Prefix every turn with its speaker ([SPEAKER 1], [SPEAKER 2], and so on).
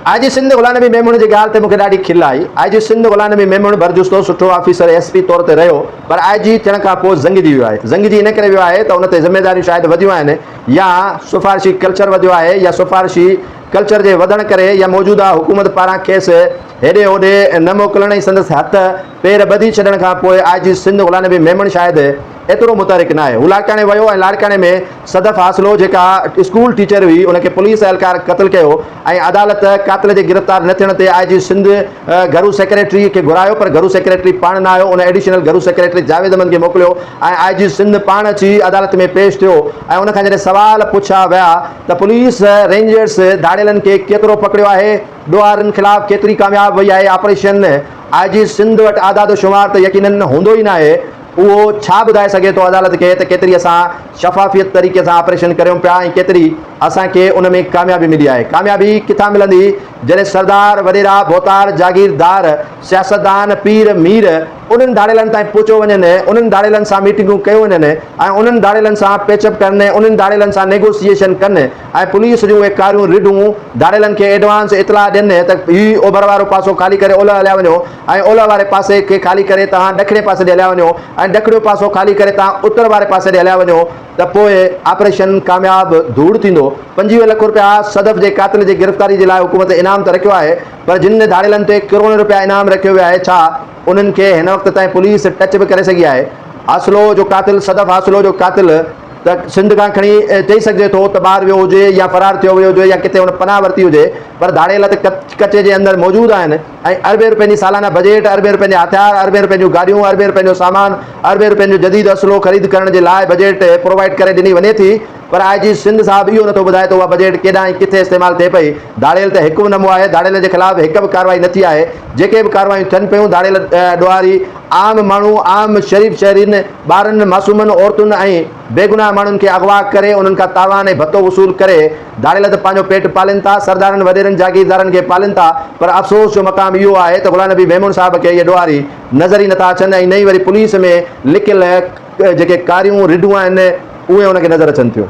[SPEAKER 1] आज सिंध गुलाम नबी मेमून की गाल ते मूंखे ॾाढी खिल आई। आज सिंध गुलाम नबी मेमून बरजुस्तो सुठो ऑफिसर SP तौर ते रहियो, पर IG थियण खां पोइ ज़ंगिजी वियो आहे। ज़ंगिजी इन करे वियो आहे त उन ते ज़िम्मेदारियूं शायदि वधियूं आहिनि, या सिफारिशी कल्चर वधियो आहे, या सिफारिशी कल्चर जे वधण करे या मौजूदा हुकूमत पारां खेसि हेॾे होॾे न मोकिलण ई संदसि हथ पेर ॿधी छॾण खां पोइ IG सिंध गुलाम नबी मेमून शायदि एतिरो मुतहरिक न आहे। हू लाड़काणे वियो ऐं लाड़काणे में सदफ़ हासिलो जेका स्कूल टीचर हुई उनखे पुलिस एहलकार क़त्ल कयो ऐं अदालत क़ातिल जे गिरफ़्तार न थियण ते IG सिंध घरू सेक्रेटरी खे घुरायो, पर घरू सेक्रेटरी पाण न आयो। उन एडिशनल घरू सेक्रेटरी जावेद अहमद खे मोकिलियो ऐं IG सिंध पाण अची अदालत में पेश थियो ऐं उनखां जॾहिं सवाल पुछा विया त पुलिस रेंजर्स धाड़ेलनि खे केतिरो पकड़ियो आहे, ॾोहारनि ख़िलाफ़ केतिरी कामयाब वई आहे ऑपरेशन, IG सिंध वटि आदादो शुमार त यकीनन हूंदो ई न आहे। उहो छा ॿुधाए सघे थो अदालत खे त केतिरी असां शफ़ाफ़ियत तरीक़े सां ऑपरेशन करियूं पिया ऐं केतिरी असांखे उन में कामयाबी मिली आहे। कामयाबी किथां मिलंदी? जॾहिं सरदार वॾेरा भोतार जागीरदार सियासतदान पीर मीर उन्हनि धाड़ेलनि ताईं पहुचो वञनि, उन्हनि धाड़ेलनि सां मीटिंगूं कयूं वञनि ऐं उन्हनि धाड़ेलनि सां पेचअप कनि, उन्हनि धाड़ेलनि सां नेगोसिएशन कनि ऐं पुलिस जूं उहे कारियूं रिढूं धाड़ेलनि खे एडवांस इतला ॾियनि त हीउ ओभर वारो पासो ख़ाली करे ओलह हलिया वञो ऐं ओलह वारे पासे खे ख़ाली करे तव्हां ॾखिणे पासे ॾे हलिया वञो ऐं ॾखिणो पासो ख़ाली करे तव्हां उत्तर वारे पासे ॾे हलिया वञो, त पोइ ऑपरेशन कामयाब धूड़ थींदो। 25 लख रुपया सदफ़ जे क़ातिल जे गिरफ़्तारी जे लाइ हुकूमत इनाम त रखियो आहे, पर जिन धाड़ेलनि ते करोड़ रुपया इनाम रखियो वियो आहे, छा उन्हनि खे हिन वक़्त ताईं पुलिस टच बि करे सघी आहे? हासिलो जो क़ातिल सदफ़ हासिलो जो क़ातिल त सिंध खां खणी चई सघिजे थो त ॿाहिरि वियो हुजे या फ़रार थियो वियो हुजे या किथे हुन पनाह वरिती हुजे, पर धाड़ेल त कचे जे अंदरि मौजूदु आहिनि ऐं अरबे रुपयनि जी सालाना बजट, अरबे रुपयनि जा हथियार, अरबे रुपयनि जूं गाॾियूं, अरबे रुपयनि जो सामान, अरबे रुपयनि जो जदीद असलो ख़रीद करण जे लाइ बजट प्रोवाइड करे ॾिनी वञे थी, पर IG सिंध साहिबु इहो नथो ॿुधाए त उहा बजट केॾां ऐं किथे इस्तेमालु थिए पई। धाड़ेल त हिकु बि नमो आहे, धाड़ेल जे ख़िलाफ़ु हिकु बि कार्रवाई न थी आहे। जेके बि कार्रवायूं थियनि पियूं धाड़ेल ॾोहारी आम माण्हू, आम शरीफ़ शहरीन, ॿारनि, मासूमनि, औरतुनि ऐं बेगुनाह माण्हुनि खे अगवा करे उन्हनि खां तावान ऐं भतो वसूल करे धाड़ेल त पंहिंजो पेट पालीनि था, सरदारनि वॾेरनि जागीरदारनि खे पालीनि था, पर अफ़सोस जो मक़ाम इहो आहे त गुलाम नबी मेमून साहिब खे इहे ॾोहारी नज़र ई नथा अचनि ऐं नई वरी पुलिस में लिकियल जेके कारियूं रिढूं आहिनि उहे उनखे नज़र अचनि थियूं।